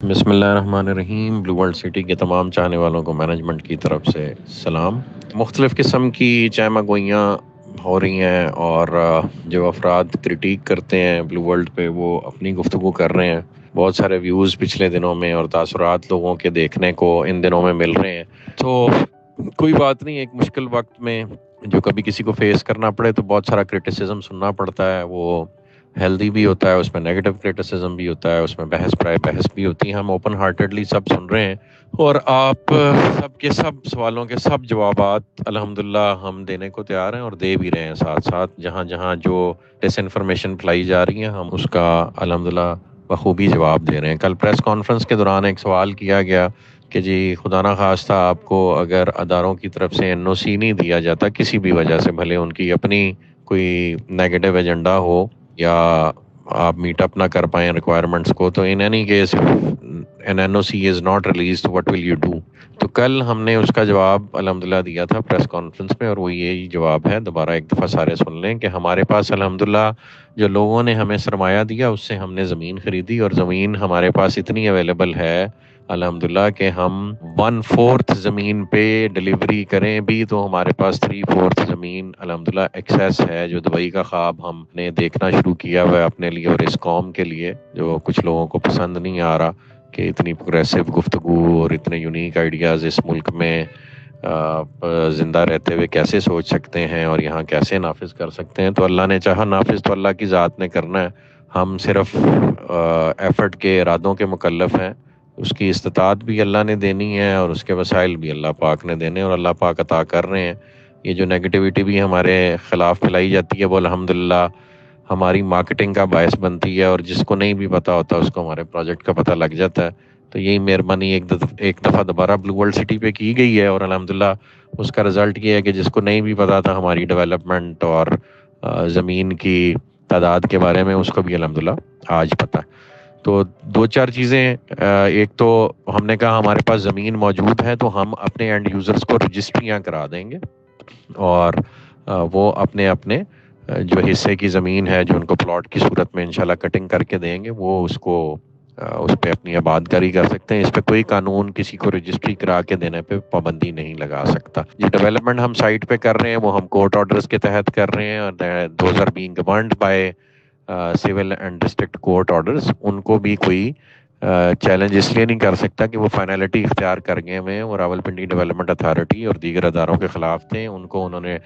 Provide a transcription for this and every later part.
بسم اللہ الرحمن الرحیم۔ بلو ورلڈ سٹی کے تمام چاہنے والوں کو مینجمنٹ کی طرف سے سلام۔ مختلف قسم کی چائمہ گوئیاں ہو رہی ہیں اور جو افراد کرٹیک کرتے ہیں بلو ورلڈ پہ وہ اپنی گفتگو کر رہے ہیں۔ بہت سارے ویوز پچھلے دنوں میں اور تاثرات لوگوں کے دیکھنے کو ان دنوں میں مل رہے ہیں، تو کوئی بات نہیں، ایک مشکل وقت میں جو کبھی کسی کو فیس کرنا پڑے تو بہت سارا کرٹیسزم سننا پڑتا ہے، وہ ہیلدی بھی ہوتا ہے، اس میں نیگیٹو کرٹیسزم بھی ہوتا ہے، اس میں بحث پرائے بحث بھی ہوتی ہے۔ ہم اوپن ہارٹیڈلی سب سن رہے ہیں اور آپ سب کے سب سوالوں کے سب جوابات الحمدللہ ہم دینے کو تیار ہیں اور دے بھی رہے ہیں ساتھ ساتھ۔ جہاں جہاں جو ڈس انفارمیشن پھیلائی جا رہی ہیں ہم اس کا الحمدللہ بخوبی جواب دے رہے ہیں۔ کل پریس کانفرنس کے دوران ایک سوال کیا گیا کہ جی خدا نہ خواستہ آپ کو اگر اداروں کی طرف سے این او سی نہیں دیا جاتا کسی بھی وجہ سے، بھلے ان کی اپنی کوئی نیگیٹو ایجنڈا ہو یا آپ میٹ اپ نہ کر پائیں ریکوائرمنٹس کو، تو in any case N N O C is not released, what will you do? تو کل ہم نے اس کا جواب الحمدللہ دیا تھا پریس کانفرنس میں، اور وہ یہی جواب ہے۔ دوبارہ ایک دفعہ سارے سن لیں کہ ہمارے پاس الحمدللہ جو لوگوں نے ہمیں سرمایہ دیا اس سے ہم نے زمین خریدی، اور زمین ہمارے پاس اتنی اویلیبل ہے الحمدللہ کہ ہم 1/4 زمین پہ ڈلیوری کریں بھی تو ہمارے پاس 3/4 زمین الحمدللہ ایکسیس ہے، جو دبئی کا خواب ہم نے دیکھنا شروع کیا ہوا ہے اپنے لیے اور اس قوم کے لیے، جو کچھ لوگوں کو پسند نہیں آ رہا کہ اتنی پروگریسو گفتگو اور اتنے یونیک آئیڈیاز اس ملک میں زندہ رہتے ہوئے کیسے سوچ سکتے ہیں اور یہاں کیسے نافذ کر سکتے ہیں۔ تو اللہ نے چاہا نافذ تو اللہ کی ذات نے کرنا ہے، ہم صرف ایفرٹ کے ارادوں کے مکلف ہیں۔ اس کی استطاعت بھی اللہ نے دینی ہے اور اس کے وسائل بھی اللہ پاک نے دینے، اور اللہ پاک عطا کر رہے ہیں۔ یہ جو نیگیٹیوٹی بھی ہمارے خلاف پھیلائی جاتی ہے وہ الحمدللہ ہماری مارکیٹنگ کا باعث بنتی ہے، اور جس کو نہیں بھی پتا ہوتا اس کو ہمارے پروجیکٹ کا پتہ لگ جاتا ہے۔ تو یہی مہربانی ایک دفعہ دوبارہ بلو ورلڈ سٹی پہ کی گئی ہے، اور الحمدللہ اس کا رزلٹ یہ ہے کہ جس کو نہیں بھی پتا تھا ہماری ڈیولپمنٹ اور زمین کی تعداد کے بارے میں، اس کو بھی الحمدللہ آج پتہ۔ تو دو چار چیزیں، ایک تو ہم نے کہا ہمارے پاس زمین موجود ہے تو ہم اپنے اینڈ یوزرز کو رجسٹریاں کرا دیں گے، اور وہ اپنے اپنے جو حصے کی زمین ہے جو ان کو پلاٹ کی صورت میں انشاءاللہ کٹنگ کر کے دیں گے، وہ اس کو اس پہ اپنی آباد کاری کر سکتے ہیں۔ اس پہ کوئی قانون کسی کو رجسٹری کرا کے دینے پہ پابندی نہیں لگا سکتا۔ جو ڈیولپمنٹ ہم سائٹ پہ کر رہے ہیں وہ ہم کورٹ آرڈرز کے تحت کر رہے ہیں، اور those are being governed by civil and district court orders. ان کو بھی کوئی چیلنج اس لیے نہیں کر سکتا کہ وہ فائنلٹی اختیار کر گئے ہوئے ہیں، وہ راولپنڈی ڈیولپمنٹ اتھارٹی اور دیگر اداروں کے خلاف تھے، ان کو انہوں نے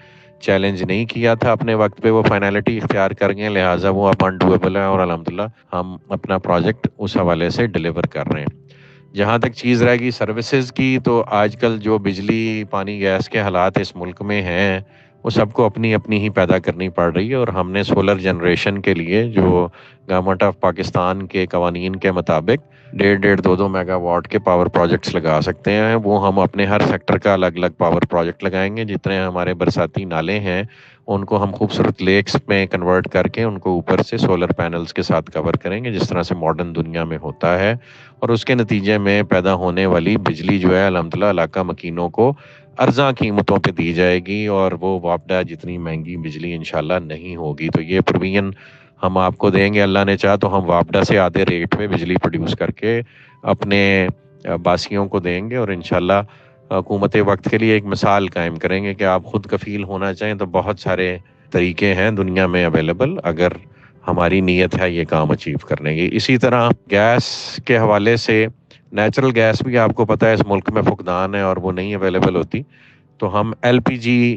چیلنج نہیں کیا تھا اپنے وقت پہ، وہ فائنلٹی اختیار کر گئے، لہٰذا وہ اب انڈویبل ہے، اور الحمدللہ ہم اپنا پروجیکٹ اس حوالے سے ڈیلیور کر رہے ہیں۔ جہاں تک چیز رہے گی سروسز کی، تو آج کل جو بجلی پانی گیس کے حالات اس ملک میں ہیں وہ سب کو اپنی اپنی ہی پیدا کرنی پڑ رہی ہے، اور ہم نے سولر جنریشن کے لیے جو گورنمنٹ آف پاکستان کے قوانین کے مطابق 1.5-2 میگا واٹ کے پاور پروجیکٹس لگا سکتے ہیں، وہ ہم اپنے ہر سیکٹر کا الگ الگ پاور پروجیکٹ لگائیں گے۔ جتنے ہمارے برساتی نالے ہیں ان کو ہم خوبصورت لیکس میں کنورٹ کر کے ان کو اوپر سے سولر پینلز کے ساتھ کور کریں گے، جس طرح سے ماڈرن دنیا میں ہوتا ہے، اور اس کے نتیجے میں پیدا ہونے والی بجلی جو ہے الحمدللہ علاقہ مکینوں کو ارزاں قیمتوں پہ دی جائے گی، اور وہ وابڈہ جتنی مہنگی بجلی انشاءاللہ نہیں ہوگی۔ تو یہ پروویژن ہم آپ کو دیں گے، اللہ نے چاہا تو ہم وابڈہ سے آدھے ریٹ میں بجلی پروڈیوس کر کے اپنے باسیوں کو دیں گے، اور انشاءاللہ حکومت وقت کے لیے ایک مثال قائم کریں گے کہ آپ خود کفیل ہونا چاہیں تو بہت سارے طریقے ہیں دنیا میں اویلیبل، اگر ہماری نیت ہے یہ کام اچیو کرنے کی۔ اسی طرح گیس کے حوالے سے نیچرل گیس بھی آپ کو پتہ ہے اس ملک میں فقدان ہے اور وہ نہیں اویلیبل ہوتی، تو ہم ایل پی جی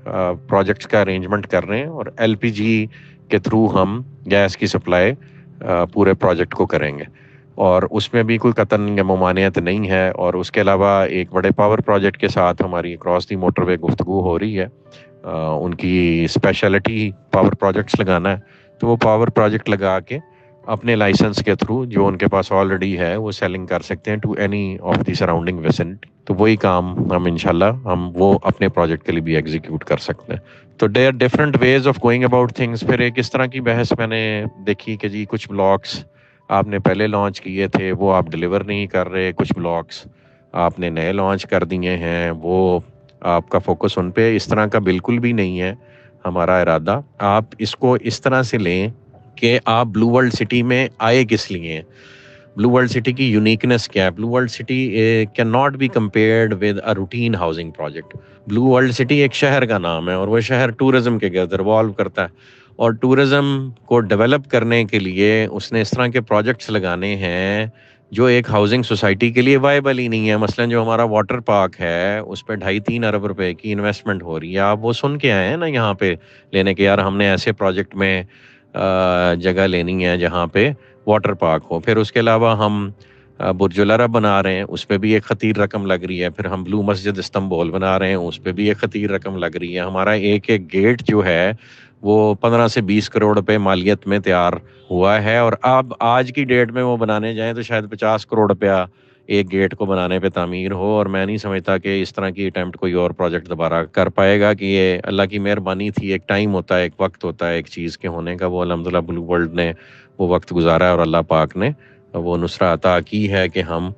پروجیکٹس کا ارینجمنٹ کر رہے ہیں، اور ایل پی جی کے تھرو ہم گیس کی سپلائی پورے پروجیکٹ کو کریں گے، اور اس میں بھی کوئی قطعاً یا ممانعت نہیں ہے۔ اور اس کے علاوہ ایک بڑے پاور پروجیکٹ کے ساتھ ہماری اکراس دی موٹر وے گفتگو ہو رہی ہے، ان کی اسپیشلٹی پاور پروجیکٹس لگانا ہے، تو وہ پاور پروجیکٹ لگا کے اپنے لائسنس کے تھرو جو ان کے پاس آلریڈی ہے وہ سیلنگ کر سکتے ہیں to any of the surrounding vicinity. تو وہی کام ہم انشاءاللہ ہم وہ اپنے پروجیکٹ کے لیے بھی ایگزیکیوٹ کر سکتے ہیں۔ تو there different ways of going about things. پھر ایک اس طرح کی بحث میں نے دیکھی کہ جی کچھ بلاکس آپ نے پہلے لانچ کیے تھے وہ آپ ڈیلیور نہیں کر رہے، کچھ بلاکس آپ نے نئے لانچ کر دیے ہیں، وہ آپ کا فوکس ان پہ اس طرح کا بالکل بھی نہیں ہے ہمارا ارادہ۔ آپ اس کو اس طرح سے لیں کہ آپ بلو ورلڈ سٹی میں آئے کس لیے ہیں۔ بلو ورلڈ سٹی کی یونیکنیس کیا ہے؟ Blue world city can not be compared with a routine housing project. Blue world city ایک شہر کا نام ہے اور وہ شہر ٹورزم کے گرد ریوالو کرتا ہے، اور ٹورزم کو ڈیولپ کرنے کے لیے اس نے اس طرح کے پروجیکٹس لگانے ہیں جو ایک ہاؤسنگ سوسائٹی کے لیے وائبل ہی نہیں ہے. مثلا جو ہمارا واٹر پارک ہے اس پہ 2.5-3 ارب روپے کی انویسٹمنٹ ہو رہی ہے. آپ وہ سن کے آئے ہیں نا یہاں پہ لینے کے، یار ہم نے ایسے پروجیکٹ میں جگہ لینی ہے جہاں پہ واٹر پارک ہو. پھر اس کے علاوہ ہم برج العرب بنا رہے ہیں، اس پہ بھی ایک خطیر رقم لگ رہی ہے. پھر ہم بلو مسجد استنبول بنا رہے ہیں، اس پہ بھی ایک خطیر رقم لگ رہی ہے. ہمارا ایک ایک گیٹ جو ہے وہ 15 سے 20 کروڑ روپے مالیت میں تیار ہوا ہے، اور اب آج کی ڈیٹ میں وہ بنانے جائیں تو شاید 50 کروڑ روپیہ ایک گیٹ کو بنانے پہ تعمیر ہو. اور میں نہیں سمجھتا کہ اس طرح کی اٹیمپٹ کوئی اور پروجیکٹ دوبارہ کر پائے گا. کہ یہ اللہ کی مہربانی تھی، ایک ٹائم ہوتا ہے، ایک وقت ہوتا ہے ایک چیز کے ہونے کا. وہ الحمدللہ بلو ورلڈ نے وہ وقت گزارا ہے اور اللہ پاک نے وہ نصرہ عطا کی ہے کہ ہم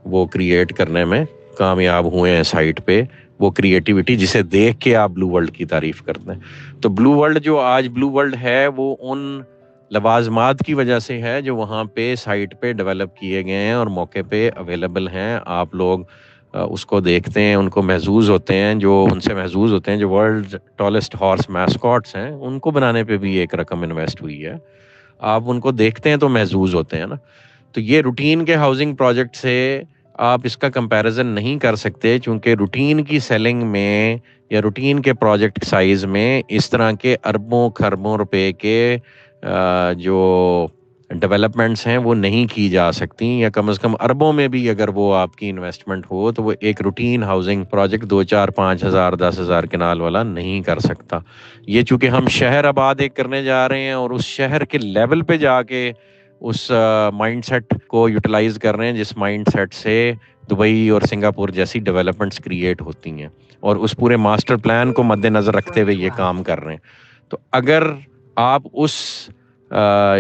وہ کریٹ کرنے میں کامیاب ہوئے ہیں سائٹ پہ. وہ کریٹیوٹی جسے دیکھ کے آپ بلو ورلڈ کی تعریف کرتے ہیں. تو بلو ورلڈ جو آج بلو ورلڈ ہے وہ ان لوازمات کی وجہ سے ہے جو وہاں پہ سائٹ پہ ڈیولپ کیے گئے ہیں اور موقع پہ اویلیبل ہیں. آپ لوگ اس کو دیکھتے ہیں، ان کو محظوظ ہوتے ہیں، جو ان سے محظوظ ہوتے ہیں. جو ورلڈ ٹالسٹ ہارس میسکاٹس ہیں ان کو بنانے پہ بھی ایک رقم انویسٹ ہوئی ہے. آپ ان کو دیکھتے ہیں تو محظوظ ہوتے ہیں نا. تو یہ روٹین کے ہاؤسنگ پروجیکٹ سے آپ اس کا کمپیریزن نہیں کر سکتے، چونکہ روٹین کی سیلنگ میں یا روٹین کے پروجیکٹ سائز میں اس طرح کے اربوں خربوں روپے کے جو ڈیولپمنٹس ہیں وہ نہیں کی جا سکتی، یا کم از کم اربوں میں بھی اگر وہ آپ کی انویسٹمنٹ ہو تو وہ ایک روٹین ہاؤسنگ پروجیکٹ 2 4 5 ہزار 10 ہزار کنال والا نہیں کر سکتا. یہ چونکہ ہم شہر آباد ایک کرنے جا رہے ہیں اور اس شہر کے لیول پہ جا کے اس مائنڈ سیٹ کو یوٹیلائز کر رہے ہیں جس مائنڈ سیٹ سے دبئی اور سنگاپور جیسی ڈیولپمنٹس کریٹ ہوتی ہیں، اور اس پورے ماسٹر پلان کو مد نظر رکھتے ہوئے یہ کام کر رہے ہیں. تو اگر آپ اس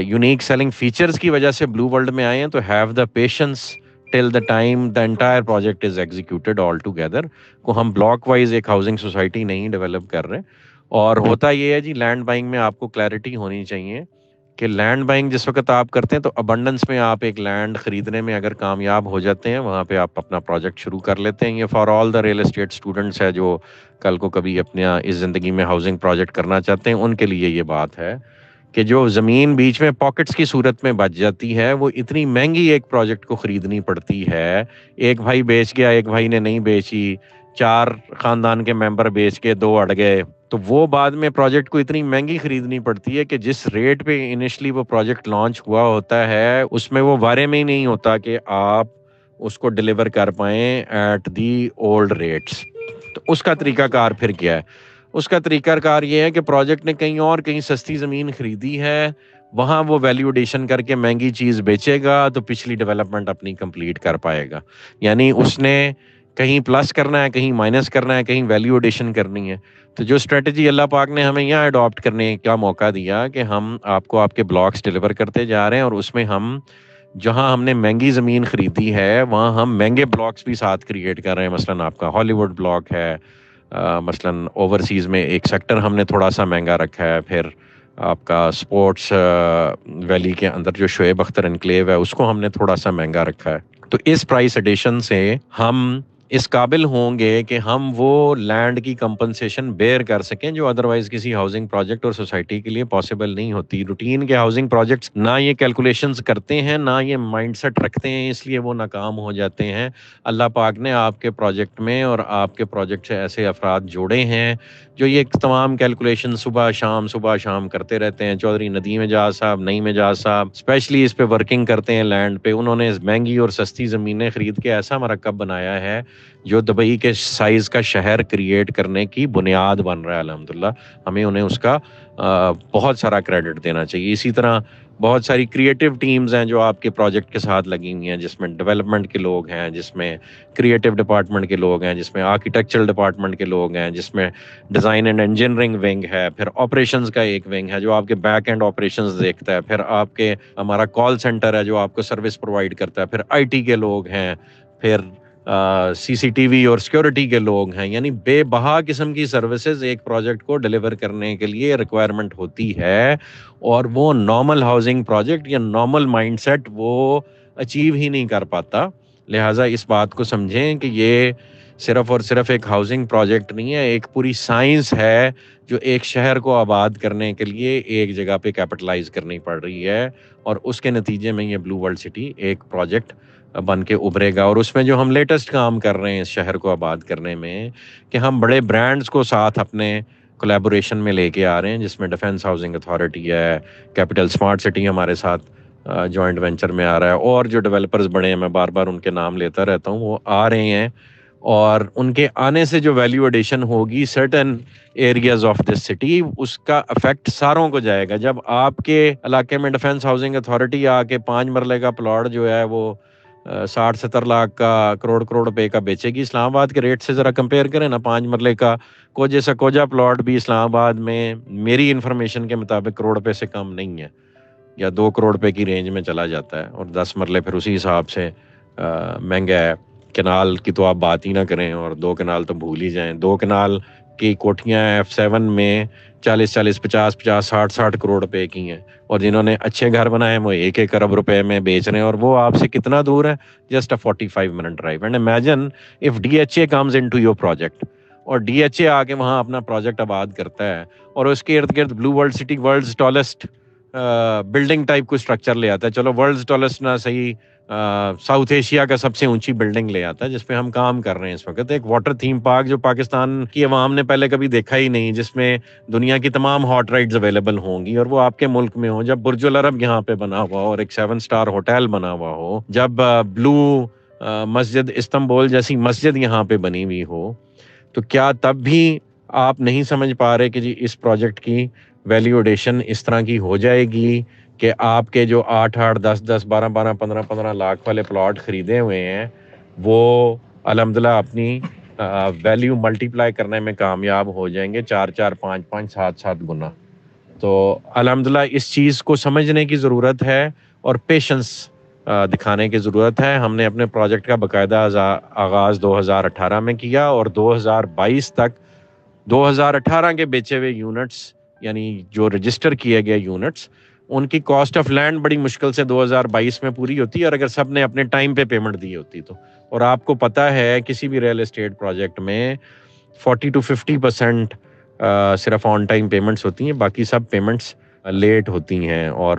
یونیک سیلنگ فیچرز کی وجہ سے بلو ورلڈ میں آئے ہیں تو have the patience till the time the entire project is executed all together. کو ہم بلاک وائز ایک ہاؤسنگ سوسائٹی نہیں ڈیولپ کر رہے. اور ہوتا یہ ہے جی، لینڈ بائنگ میں آپ کو کلیئرٹی ہونی چاہیے کہ لینڈ بائنگ جس وقت آپ کرتے ہیں تو ابنڈنس میں آپ ایک لینڈ خریدنے میں اگر کامیاب ہو جاتے ہیں وہاں پہ آپ اپنا پروجیکٹ شروع کر لیتے ہیں. یہ for all the real estate students ہے جو کل کو کبھی اپنے اس زندگی میں ہاؤسنگ پروجیکٹ کرنا چاہتے ہیں، ان کے لیے یہ بات ہے کہ جو زمین بیچ میں پاکٹس کی صورت میں بچ جاتی ہے وہ اتنی مہنگی ایک پروجیکٹ کو خریدنی پڑتی ہے. ایک بھائی بیچ گیا، ایک بھائی نے نہیں بیچی، 4 خاندان کے ممبر بیچ کے 2 اڑ گئے، تو وہ بعد میں پروجیکٹ کو اتنی مہنگی خریدنی پڑتی ہے کہ جس ریٹ پہ انیشلی وہ پروجیکٹ لانچ ہوا ہوتا ہے اس میں وہ بارے میں ہی نہیں ہوتا کہ آپ اس کو ڈیلیور کر پائیں ایٹ دی اولڈ ریٹس. تو اس کا طریقہ کار پھر کیا ہے؟ اس کا طریقہ کار یہ ہے کہ پروجیکٹ نے کہیں سستی زمین خریدی ہے، وہاں وہ ویلیو ایڈیشن کر کے مہنگی چیز بیچے گا تو پچھلی ڈیولپمنٹ اپنی کمپلیٹ کر پائے گا. یعنی اس نے کہیں پلس کرنا ہے، کہیں مائنس کرنا ہے، کہیں ویلیو ایڈیشن کرنی ہے. تو جو اسٹریٹجی اللہ پاک نے ہمیں یہاں اڈاپٹ کرنے کا موقع دیا کہ ہم آپ کو آپ کے بلاکس ڈیلیور کرتے جا رہے ہیں، اور اس میں ہم جہاں ہم نے مہنگی زمین خریدی ہے وہاں ہم مہنگے بلاکس بھی ساتھ کریٹ کر رہے ہیں. مثلاً آپ کا ہالی ووڈ بلاک ہے، مثلاً اوورسیز میں ایک سیکٹر ہم نے تھوڑا سا مہنگا رکھا ہے. پھر آپ کا سپورٹس ویلی کے اندر جو شعیب اختر انکلیو ہے اس کو ہم نے تھوڑا سا مہنگا رکھا ہے. تو اس پرائس ایڈیشن سے ہم اس قابل ہوں گے کہ ہم وہ لینڈ کی کمپنسیشن بیئر کر سکیں جو ادروائز کسی ہاؤسنگ پروجیکٹ اور سوسائٹی کے لیے پاسبل نہیں ہوتی. روٹین کے ہاؤسنگ پروجیکٹس نہ یہ کیلکولیشنز کرتے ہیں، نہ یہ مائنڈ سیٹ رکھتے ہیں، اس لیے وہ ناکام ہو جاتے ہیں. اللہ پاک نے آپ کے پروجیکٹ میں اور آپ کے پروجیکٹ سے ایسے افراد جوڑے ہیں جو یہ تمام کیلکولیشن صبح شام کرتے رہتے ہیں. چودھری ندیم اعجاز صاحب، نعیم اعجاز صاحب اسپیشلی اس پہ ورکنگ کرتے ہیں لینڈ پہ. انہوں نے مہنگی اور سستی زمینیں خرید کے ایسا مرکب بنایا ہے جو دبئی کے سائز کا شہر کریٹ کرنے کی بنیاد بن رہا ہے. الحمدللہ ہمیں انہیں اس کا بہت سارا کریڈٹ دینا چاہیے. اسی طرح بہت ساری کریٹیو ٹیمز ہیں جو آپ کے پروجیکٹ کے ساتھ لگی ہوئی ہیں، جس میں ڈیولپمنٹ کے لوگ ہیں، جس میں کریٹیو ڈپارٹمنٹ کے لوگ ہیں، جس میں آرکیٹیکچرل ڈپارٹمنٹ کے لوگ ہیں، جس میں ڈیزائن اینڈ انجینئرنگ ونگ ہے، پھر آپریشنز کا ایک ونگ ہے جو آپ کے بیک اینڈ آپریشنز دیکھتا ہے، پھر آپ کے ہمارا کال سینٹر ہے جو آپ کو سروس پرووائڈ کرتا ہے، پھر آئی ٹی کے لوگ ہیں، پھر سی سی ٹی وی اور سیکورٹی کے لوگ ہیں. یعنی بے بہا قسم کی سروسز ایک پروجیکٹ کو ڈیلیور کرنے کے لیے ریکوائرمنٹ ہوتی ہے، اور وہ نارمل ہاؤسنگ پروجیکٹ یا نارمل مائنڈ سیٹ وہ اچیو ہی نہیں کر پاتا. لہٰذا اس بات کو سمجھیں کہ یہ صرف اور صرف ایک ہاؤسنگ پروجیکٹ نہیں ہے, ایک پوری سائنس ہے جو ایک شہر کو آباد کرنے کے لیے ایک جگہ پہ کیپٹلائز کرنی پڑ رہی ہے, اور اس کے نتیجے میں یہ بلو ورلڈ سٹی ایک پروجیکٹ بن کے ابھرے گا. اور اس میں جو ہم لیٹسٹ کام کر رہے ہیں اس شہر کو آباد کرنے میں, کہ ہم بڑے برانڈز کو ساتھ اپنے کولیبوریشن میں لے کے آ رہے ہیں, جس میں ڈیفنس ہاؤسنگ اتھارٹی ہے, کیپٹل اسمارٹ سٹی ہمارے ساتھ جوائنٹ وینچر میں آ رہا ہے, اور جو ڈیولپرز بڑے ہیں میں بار بار ان کے نام لیتا رہتا ہوں وہ آ رہے ہیں, اور ان کے آنے سے جو ویلیو ایڈیشن ہوگی certain areas of this city, اس کا افیکٹ ساروں کو جائے گا. جب آپ کے علاقے میں ڈیفنس ہاؤسنگ اتھارٹی آ کے 5 مرلے کا پلاٹ جو ہے وہ 60-70 لاکھ کا کروڑ روپے کا بیچے گی, اسلام آباد کے ریٹ سے ذرا کمپیئر کریں نا. 5 مرلے کا کوجے سے کوجا پلاٹ بھی اسلام آباد میں میری انفارمیشن کے مطابق کروڑ روپے سے کم نہیں ہے, یا 2 کروڑ روپے کی رینج میں چلا جاتا ہے, اور 10 مرلے پھر اسی حساب سے مہنگا ہے. کنال کی تو آپ بات ہی نہ کریں, اور 2 کنال تو بھول ہی جائیں. 2 کنال کی کوٹھیاں F7 میں 40 50 کروڑ روپے کی ہیں, اور جنہوں نے اچھے گھر بنائے ہیں وہ 1 ارب روپے میں بیچ رہے ہیں, اور وہ آپ سے کتنا دور ہے, just 45 minute drive. And imagine if DHA comes into your project, اور DHA آ کے وہاں اپنا پروجیکٹ آباد کرتا ہے, اور اس کے ارد گرد blue world city world's tallest building type کو اسٹرکچر لے آتا ہے. چلو ورلڈز ٹالسٹ نہ صحیح, ساؤتھ ایشیا کا سب سے اونچی بلڈنگ لے آتا ہے, جس پہ ہم کام کر رہے ہیں اس وقت. ایک واٹر تھیم پارک جو پاکستان کی عوام نے پہلے کبھی دیکھا ہی نہیں, جس میں دنیا کی تمام ہاٹ رائڈز اویلیبل ہوں گی, اور وہ آپ کے ملک میں ہوں. جب برج العرب یہاں پہ بنا ہوا ہو, اور ایک 7 اسٹار ہوٹل بنا ہوا ہو, جب بلو مسجد استنبول جیسی مسجد یہاں پہ بنی ہوئی ہو, تو کیا تب بھی آپ نہیں سمجھ پا رہے کہ جی اس پروجیکٹ کی ویلیو ایڈیشن اس طرح کی ہو جائے گی کہ آپ کے جو 8-8 10-10 12-12 15-15 لاکھ والے پلاٹ خریدے ہوئے ہیں وہ الحمدللہ اپنی ویلیو ملٹی پلائی کرنے میں کامیاب ہو جائیں گے 4-4 5-5 7-7 گنا. تو الحمدللہ اس چیز کو سمجھنے کی ضرورت ہے اور پیشنس دکھانے کی ضرورت ہے. ہم نے اپنے پروجیکٹ کا باقاعدہ آغاز 2018 میں کیا, اور 2022 تک 2018 کے بیچے ہوئے یونٹس, یعنی جو رجسٹر کیے گئے یونٹس, ان کی کاسٹ آف لینڈ بڑی مشکل سے 2022 میں پوری ہوتی ہے, اور اگر سب نے اپنے ٹائم پہ پیمنٹ دی ہوتی تو. اور آپ کو پتہ ہے کسی بھی ریئل اسٹیٹ پروجیکٹ میں 40-50% صرف آن ٹائم پیمنٹس ہوتی ہیں, باقی سب پیمنٹس لیٹ ہوتی ہیں, اور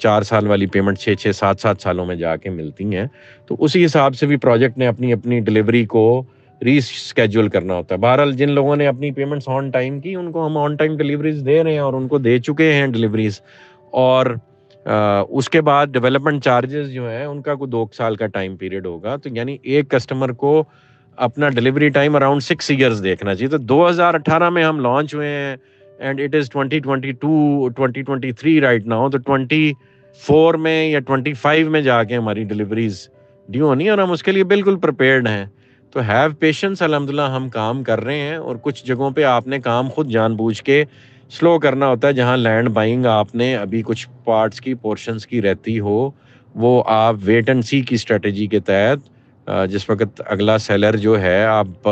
4 سال والی پیمنٹ 6-6 7-7 سالوں میں جا کے ملتی ہیں. تو اسی حساب سے بھی پروجیکٹ نے اپنی ڈلیوری کو ری اسکیجول کرنا ہوتا ہے. بہرحال جن لوگوں نے اپنی پیمنٹس آن ٹائم کی ان کو ہم آن ٹائم ڈلیوریز دے رہے ہیں, اور ان کو دے چکے ہیں ڈلیوریز. اور اس کے بعد ڈیولپمنٹ چارجز جو ہیں ان کا کوئی 2 سال کا ٹائم پیریڈ ہوگا, تو یعنی ایک کسٹمر کو اپنا ڈلیوری ٹائم اراؤنڈ 6 ایئرز دیکھنا چاہیے. تو 2018 میں ہم لانچ ہوئے ہیں, and it is 2022-2023 right now. تو 24 میں یا 25 میں جا کے ہماری ڈلیوریز ڈیو ہونی ہے, اور ہم اس کے لیے بالکل پریپیئرڈ ہیں. تو ہیو پیشنس, الحمدللہ ہم کام کر رہے ہیں, اور کچھ جگہوں پہ آپ نے کام خود جان بوجھ کے سلو کرنا ہوتا ہے. جہاں لینڈ بائنگ آپ نے ابھی کچھ پارٹس کی پورشنز کی رہتی ہو, وہ آپ ویٹ اینڈ سی کی اسٹریٹجی کے تحت, جس وقت اگلا سیلر جو ہے, آپ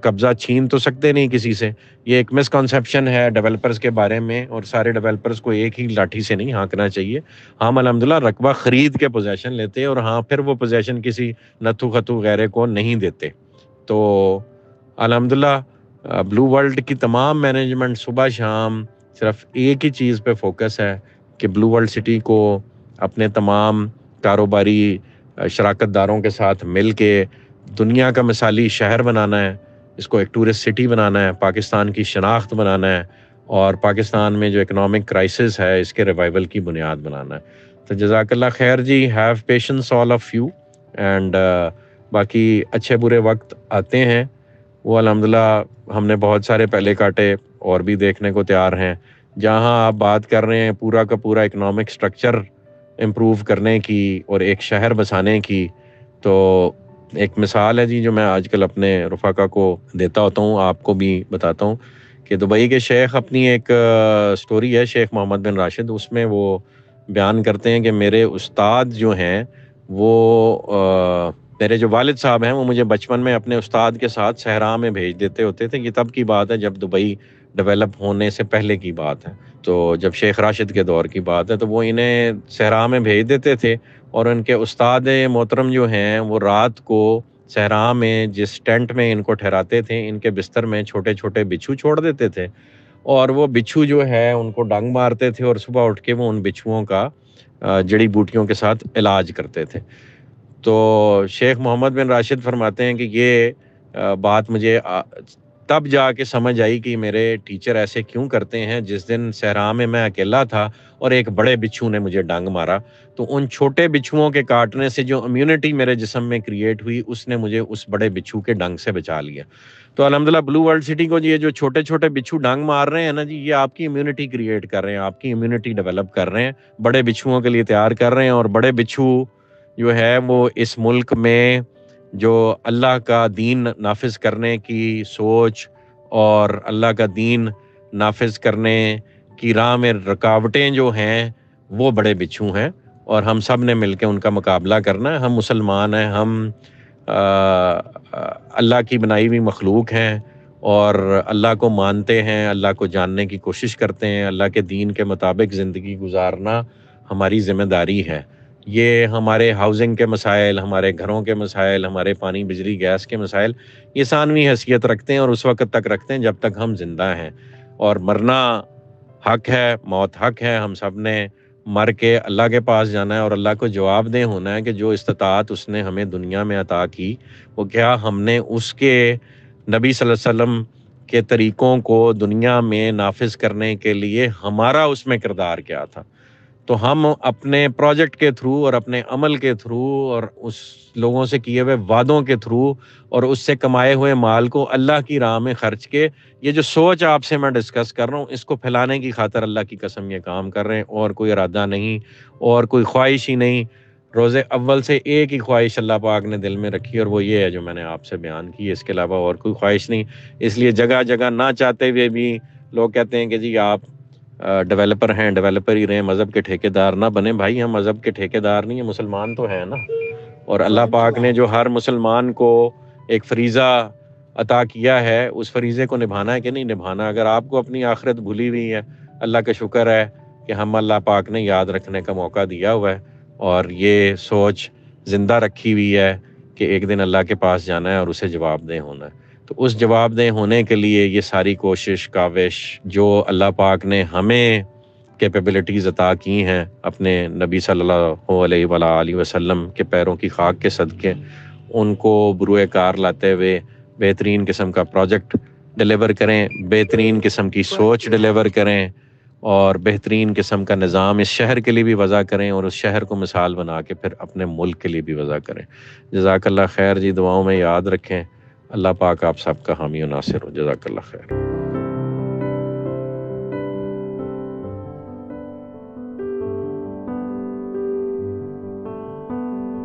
قبضہ چھین تو سکتے نہیں کسی سے. یہ ایک مسکنسیپشن ہے ڈیولپرز کے بارے میں, اور سارے ڈیولپرز کو ایک ہی لاٹھی سے نہیں ہانکنا چاہیے. ہم الحمدللہ رقبہ خرید کے پوزیشن لیتے ہیں, اور ہاں پھر وہ پوزیشن کسی نتھو خطو غیرے کو نہیں دیتے. تو الحمدللہ بلو ورلڈ کی تمام مینجمنٹ صبح شام صرف ایک ہی چیز پہ فوکس ہے کہ بلو ورلڈ سٹی کو اپنے تمام کاروباری شراکت داروں کے ساتھ مل کے دنیا کا مثالی شہر بنانا ہے, اس کو ایک ٹورسٹ سٹی بنانا ہے, پاکستان کی شناخت بنانا ہے, اور پاکستان میں جو اکنامک کرائسس ہے اس کے ریوائول کی بنیاد بنانا ہے. تو جزاک اللہ خیر جی, have patience all of you, and باقی اچھے برے وقت آتے ہیں, وہ الحمدللہ ہم نے بہت سارے پہلے کاٹے, اور بھی دیکھنے کو تیار ہیں. جہاں آپ بات کر رہے ہیں پورا کا پورا اکنامک سٹرکچر امپروو کرنے کی اور ایک شہر بسانے کی, تو ایک مثال ہے جی جو میں آج کل اپنے رفقا کو دیتا ہوتا ہوں, آپ کو بھی بتاتا ہوں, کہ دبئی کے شیخ اپنی ایک سٹوری ہے, شیخ محمد بن راشد, اس میں وہ بیان کرتے ہیں کہ میرے استاد جو ہیں وہ میرے جو والد صاحب ہیں وہ مجھے بچپن میں اپنے استاد کے ساتھ صحرا میں بھیج دیتے ہوتے تھے. یہ تب کی بات ہے جب دبئی ڈیولپ ہونے سے پہلے کی بات ہے, تو جب شیخ راشد کے دور کی بات ہے, تو وہ انہیں صحرا میں بھیج دیتے تھے, اور ان کے استاد محترم جو ہیں وہ رات کو صحرا میں جس ٹینٹ میں ان کو ٹھہراتے تھے ان کے بستر میں چھوٹے چھوٹے بچھو چھوڑ دیتے تھے، اور وہ بچھو جو ہے ان کو ڈنگ مارتے تھے اور صبح اٹھ کے وہ ان بچھوؤں کا جڑی بوٹیوں کے ساتھ علاج کرتے تھے۔ تو شیخ محمد بن راشد فرماتے ہیں کہ یہ بات مجھے تب جا کے سمجھ آئی کہ میرے ٹیچر ایسے کیوں کرتے ہیں۔ جس دن صحرا میں اکیلا تھا اور ایک بڑے بچھو نے مجھے ڈنگ مارا، تو ان چھوٹے بچھوؤں کے کاٹنے سے جو امیونٹی میرے جسم میں کریٹ ہوئی اس نے مجھے اس بڑے بچھو کے ڈنگ سے بچا لیا۔ تو الحمدللہ بلو ورلڈ سٹی کو یہ جو چھوٹے چھوٹے بچھو ڈنگ مار رہے ہیں نا جی، یہ آپ کی امیونٹی کریٹ کر رہے ہیں، آپ کی امیونٹی ڈیولپ کر رہے ہیں، بڑے بچھوؤں کے لیے تیار کر رہے ہیں۔ اور بڑے بچھو جو ہے وہ اس ملک میں جو اللہ کا دین نافذ کرنے کی سوچ اور اللہ کا دین نافذ کرنے کی راہ میں رکاوٹیں جو ہیں وہ بڑے بچھو ہیں، اور ہم سب نے مل کے ان کا مقابلہ کرنا ہے۔ ہم مسلمان ہیں، ہم اللہ کی بنائی ہوئی مخلوق ہیں اور اللہ کو مانتے ہیں، اللہ کو جاننے کی کوشش کرتے ہیں، اللہ کے دین کے مطابق زندگی گزارنا ہماری ذمہ داری ہے۔ یہ ہمارے ہاؤسنگ کے مسائل، ہمارے گھروں کے مسائل، ہمارے پانی بجلی گیس کے مسائل یہ ثانوی حیثیت رکھتے ہیں اور اس وقت تک رکھتے ہیں جب تک ہم زندہ ہیں، اور مرنا حق ہے، موت حق ہے۔ ہم سب نے مر کے اللہ کے پاس جانا ہے اور اللہ کو جواب دہ ہونا ہے کہ جو استطاعت اس نے ہمیں دنیا میں عطا کی وہ کیا ہم نے اس کے نبی صلی اللہ علیہ وسلم کے طریقوں کو دنیا میں نافذ کرنے کے لیے ہمارا اس میں کردار کیا تھا۔ تو ہم اپنے پروجیکٹ کے تھرو اور اپنے عمل کے تھرو اور اس لوگوں سے کیے ہوئے وعدوں کے تھرو اور اس سے کمائے ہوئے مال کو اللہ کی راہ میں خرچ کے، یہ جو سوچ آپ سے میں ڈسکس کر رہا ہوں اس کو پھیلانے کی خاطر اللہ کی قسم یہ کام کر رہے ہیں، اور کوئی ارادہ نہیں اور کوئی خواہش ہی نہیں۔ روز اول سے ایک ہی خواہش اللہ پاک نے دل میں رکھی اور وہ یہ ہے جو میں نے آپ سے بیان کی، اس کے علاوہ اور کوئی خواہش نہیں۔ اس لیے جگہ جگہ نہ چاہتے ہوئے بھی لوگ کہتے ہیں کہ جی آپ ڈیولپر ہیں، ڈیولپر ہی رہیں، مذہب کے ٹھیکیدار نہ بنے۔ بھائی ہم مذہب کے ٹھیکیدار نہیں ہیں، مسلمان تو ہیں نا، اور اللہ پاک نے جو ہر مسلمان کو ایک فریضہ عطا کیا ہے اس فریضے کو نبھانا ہے کہ نہیں نبھانا۔ اگر آپ کو اپنی آخرت بھولی ہوئی ہے، اللہ کا شکر ہے کہ ہم اللہ پاک نے یاد رکھنے کا موقع دیا ہوا ہے اور یہ سوچ زندہ رکھی ہوئی ہے کہ ایک دن اللہ کے پاس جانا ہے اور اسے جواب دہ ہونا ہے۔ تو اس جواب دہ ہونے کے لیے یہ ساری کوشش کاوش جو اللہ پاک نے ہمیں کیپیبلٹیز عطا کی ہیں اپنے نبی صلی اللہ علیہ وآلہ وسلم کے پیروں کی خاک کے صدقے، ان کو بروئے کار لاتے ہوئے بہترین قسم کا پروجیکٹ ڈیلیور کریں، بہترین قسم کی سوچ ڈیلیور کریں اور بہترین قسم کا نظام اس شہر کے لیے بھی وضع کریں اور اس شہر کو مثال بنا کے پھر اپنے ملک کے لیے بھی وضع کریں۔ جزاک اللہ خیر جی، دعاؤں میں یاد رکھیں۔ اللہ پاک آپ سب کا حامی و ناصر ہو۔ جزاک اللہ خیر۔